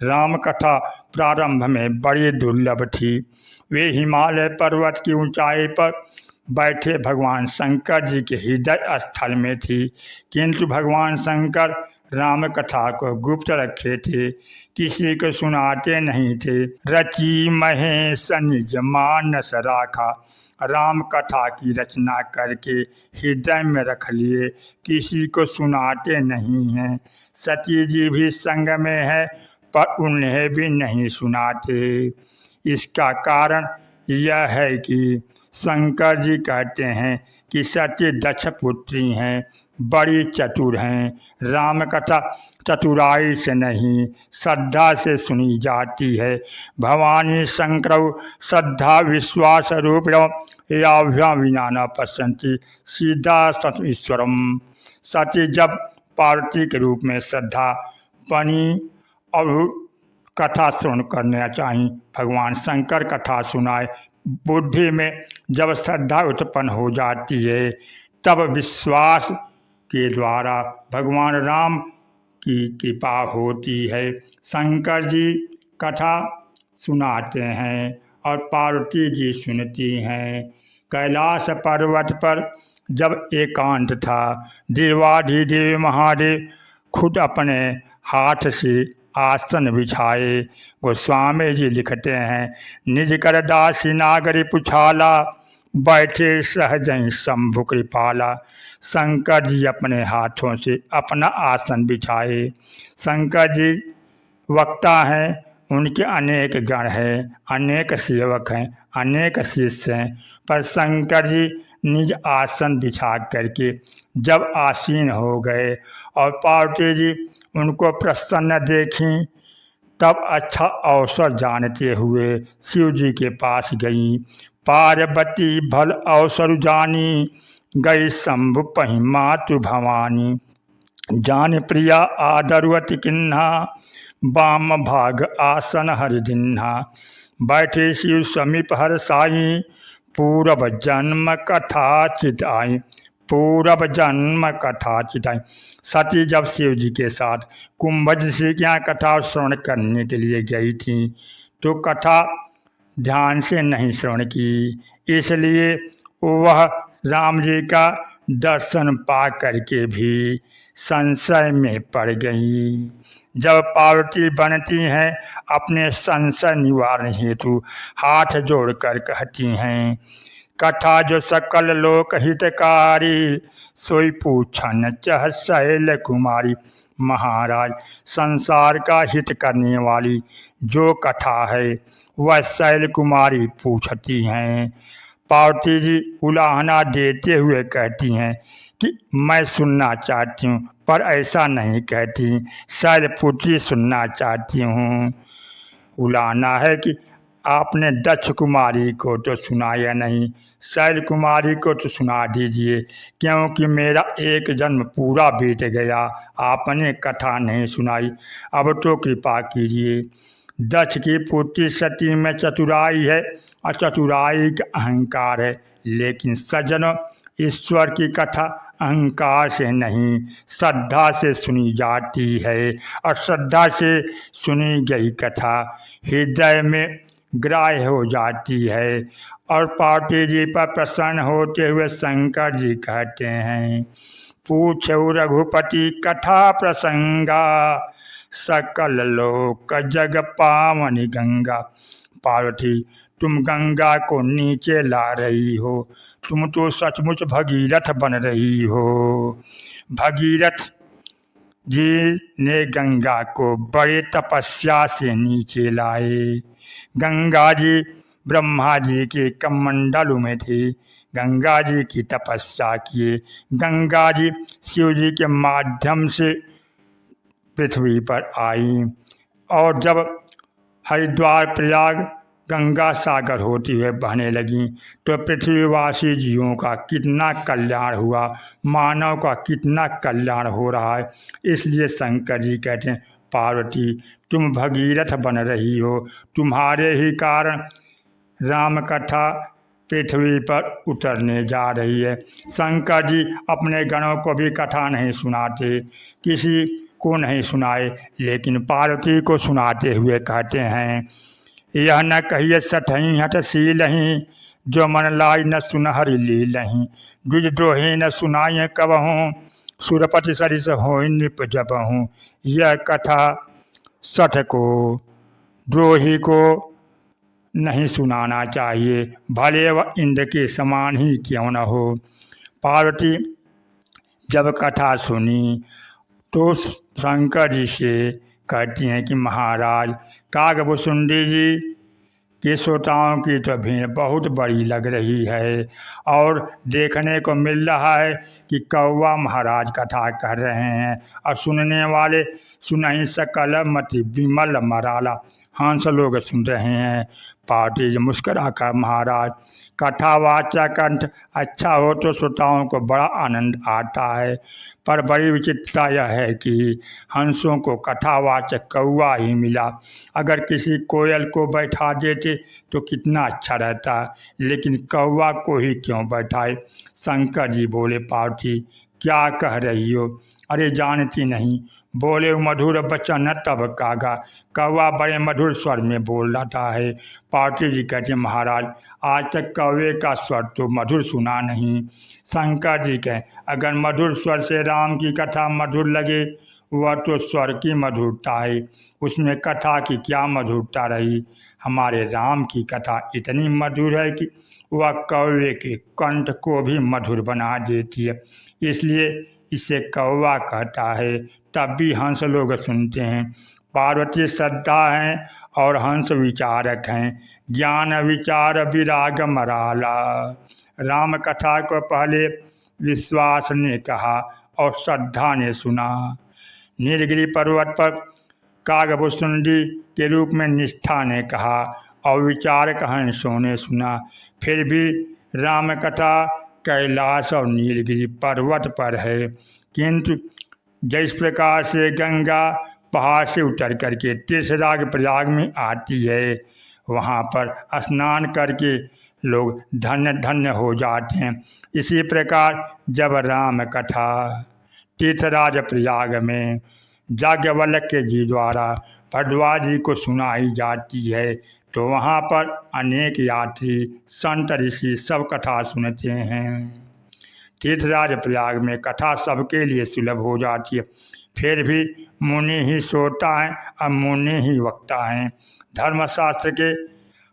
राम कथा प्रारंभ में बड़ी दुर्लभ थी। वे हिमालय पर्वत की ऊंचाई पर बैठे भगवान शंकर जी के हृदय स्थल में थी, किंतु भगवान शंकर राम कथा को गुप्त रखे थे, किसी को सुनाते नहीं थे। रची महेश निज मानस राखा, राम कथा की रचना करके हृदय में रख लिए, किसी को सुनाते नहीं हैं। सती जी भी संग में है पर उन्हें भी नहीं सुनाते। इसका कारण यह है कि शंकर जी कहते हैं कि सती दक्ष पुत्री हैं, बड़ी चतुर हैं। राम कथा चतुराई से नहीं श्रद्धा से सुनी जाती है। भवानी शंकर श्रद्धा विश्वास रूपिणो याभ्या विना न पश्यन्ति सीधा सत ईश्वरम। सती जब पार्वती के रूप में श्रद्धा बनी और कथा श्रवण करना चाहिए, भगवान शंकर कथा सुनाए। बुद्धि में जब श्रद्धा उत्पन्न हो जाती है तब विश्वास के द्वारा भगवान राम की कृपा होती है। शंकर जी कथा सुनाते हैं और पार्वती जी सुनती हैं। कैलाश पर्वत पर जब एकांत था, देवाधिदेव महादेव खुद अपने हाथ से आसन बिछाए। गोस्वामी जी लिखते हैं, निज कर दासी नागरी पुछाला, बैठे सहजई शंभु कृपाला। शंकर जी अपने हाथों से अपना आसन बिछाए। शंकर जी वक्ता हैं, उनके अनेक गण हैं, अनेक सेवक हैं, अनेक शिष्य हैं, पर शंकर जी निज आसन बिछा करके जब आसीन हो गए और पार्वती जी उनको प्रसन्न देखी, तब अच्छा अवसर जानते हुए शिव जी के पास गई। पार्वती भल अवसर जानी, गई शंभु पहि मातु भवानी। जान प्रिया आदरवती किन्हा, वाम भाग आसन हरि दिन्हा। बैठे शिव समीप हर साई, पूरब जन्म कथा चिताई। पूरब जन्म कथा चिताई। सती जब शिव जी के साथ कुंभज ऋषि के यहाँ कथा श्रवण करने के लिए गई थी तो कथा ध्यान से नहीं श्रवण की, इसलिए वह राम जी का दर्शन पा करके भी संशय में पड़ गई। जब पार्वती बनती हैं अपने संशय निवारण हेतु हाथ जोड़कर कहती हैं, कथा जो सकल लोक हितकारी, सोई पूछन चह शैल कुमारी। महाराज, संसार का हित करने वाली जो कथा है वह शैल कुमारी पूछती हैं। पार्वती जी उलाहना देते हुए कहती हैं कि मैं सुनना चाहती हूँ, पर ऐसा नहीं कहती, शैलपुत्री सुनना चाहती हूँ। उलाहना है कि आपने दक्ष कुमारी को तो सुनाया नहीं, शैल कुमारी को तो सुना दीजिए, क्योंकि मेरा एक जन्म पूरा बीत गया, आपने कथा नहीं सुनाई, अब तो कृपा कीजिए। दक्ष की पुत्री सती में चतुराई है और चतुराई का अहंकार है, लेकिन सज्जनों, ईश्वर की कथा अहंकार से नहीं श्रद्धा से सुनी जाती है और श्रद्धा से सुनी गई कथा हृदय में ग्राह्य हो जाती है। और पार्वती जी पर प्रसन्न होते हुए शंकर जी कहते हैं, पूछो रघुपति कथा प्रसंगा, सकल लोक जग पावनी गंगा। पार्वती, तुम गंगा को नीचे ला रही हो, तुम तो सचमुच भगीरथ बन रही हो। भगीरथ जी ने गंगा को बड़े तपस्या से नीचे लाए। गंगा जी ब्रह्मा जी के कमंडल में थे, गंगा जी की तपस्या किए, गंगा जी शिव जी के माध्यम से पृथ्वी पर आई। और जब हरिद्वार प्रयाग गंगा सागर होती हुए बहने लगी तो पृथ्वीवासी जीवों का कितना कल्याण हुआ, मानव का कितना कल्याण हो रहा है। इसलिए शंकर जी कहते हैं, पार्वती तुम भगीरथ बन रही हो, तुम्हारे ही कारण राम कथा पृथ्वी पर उतरने जा रही है। शंकर जी अपने गणों को भी कथा नहीं सुनाते, किसी को नहीं सुनाए, लेकिन पार्वती को सुनाते हुए कहते हैं, यह न कहिए सठही हट सीलही, जो मन लाई न सुनहरी लीलही, द्विजद्रोही न सुनाए कबहूँ, सुरपति सरिस हो नृप जबहूँ। यह कथा सठ को, द्रोही को नहीं सुनाना चाहिए, भले वह इंद्र के समान ही क्यों न हो। पार्वती जब कथा सुनी तो शंकर जी से कहती हैं कि महाराज, कागभुसुंडी जी के श्रोताओं की तो भीड़ बहुत बड़ी लग रही है और देखने को मिल रहा है कि कौवा महाराज कथा कर रहे हैं और सुनने वाले सुनहि सकल मति विमल मराला, हंस लोग सुन रहे हैं। पार्वती जी मुस्करा कर, महाराज कथावाचक कंठ अच्छा हो तो श्रोताओं को बड़ा आनंद आता है, पर बड़ी विचित्रता यह है कि हंसों को कथावाचक कौवा ही मिला। अगर किसी कोयल को बैठा देते तो कितना अच्छा रहता, लेकिन कौवा को ही क्यों बैठाए। शंकर जी बोले, पार्वती क्या कह रही हो? अरे जानती नहीं, बोले मधुर वचन तब कागा, कौवा बड़े मधुर स्वर में बोल रहा है। पार्वती जी कहते हैं, महाराज आज तक कौवे का स्वर तो मधुर सुना नहीं। शंकर जी कहें, अगर मधुर स्वर से राम की कथा मधुर लगे, वह तो स्वर की मधुरता है, उसमें कथा की क्या मधुरता रही। हमारे राम की कथा इतनी मधुर है कि वह कौवे के कंठ को भी मधुर बना देती है, इसलिए इसे कौवा कहता है। तब भी हंस लोग सुनते हैं। पार्वती श्रद्धा हैं और हंस विचारक हैं, ज्ञान विचार विराग मराला। राम कथा को पहले विश्वास ने कहा और श्रद्धा ने सुना। नीलगिरी पर्वत पर कागभुसुंडी के रूप में निष्ठा ने कहा और विचारक हंसों ने सुना। फिर भी राम कथा कैलाश और नीलगिरी पर्वत पर है, किंतु जिस प्रकार से गंगा पहाड़ से उतर करके तीर्थराज प्रयाग में आती है, वहाँ पर स्नान करके लोग धन्य धन्य हो जाते हैं। इसी प्रकार जब राम कथा तीर्थराज प्रयाग में याज्ञवल्क्य के जी द्वारा भरद्वाज जी को सुनाई जाती है, तो वहाँ पर अनेक यात्री संत ऋषि सब कथा सुनते हैं। तीर्थराज प्रयाग में कथा सबके लिए सुलभ हो जाती है। फिर भी मुनि ही श्रोता हैं और मुनि ही वक्ता हैं। धर्मशास्त्र के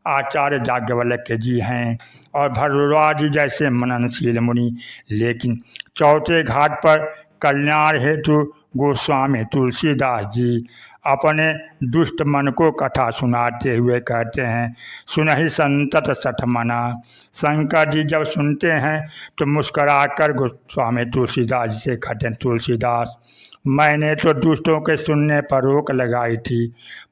आचार्य याज्ञवल्क्य जी हैं और भरद्वाज जी जैसे मननशील मुनि। लेकिन चौथे घाट पर कल्याण हेतु गोस्वामी तुलसीदास जी अपने दुष्ट मन को कथा सुनाते हुए कहते हैं, सुनहि संतत सठ मना। शंकर जी जब सुनते हैं तो मुस्कराकर गोस्वामी तुलसीदास जी से कहते हैं, तुलसीदास मैंने तो दुष्टों के सुनने पर रोक लगाई थी,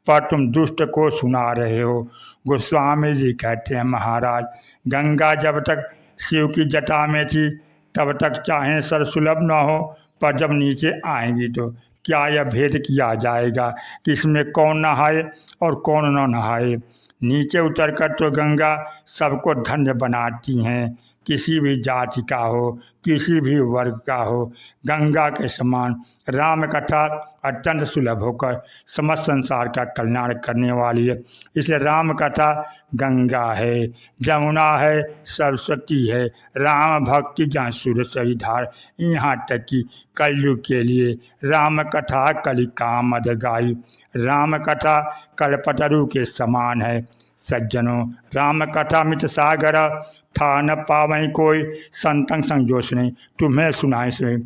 पर तुम दुष्ट को सुना रहे हो। गोस्वामी जी कहते हैं, महाराज गंगा जब तक शिव की जटा में थी तब तक चाहे सरसुलभ न हो, पर जब नीचे आएंगी तो क्या यह भेद किया जाएगा कि इसमें कौन नहाए और कौन न नहाए। नीचे उतरकर तो गंगा सबको धन्य बनाती हैं, किसी भी जाति का हो, किसी भी वर्ग का हो। गंगा के समान राम कथा अत्यंत सुलभ होकर समस्त संसार का कल्याण करने वाली है। इसलिए राम कथा गंगा है, जमुना है, सरस्वती है। राम भक्ति जहाँ सुर सही धार, यहाँ तक कि कलयुग के लिए राम कथा कलि कामद गाई। राम कथा कल्पतरु के समान है। सज्जनों, राम कथा मित सागर, था न पावई कोई, संतंग संग जोश नहीं, तुम्हें सुनाए से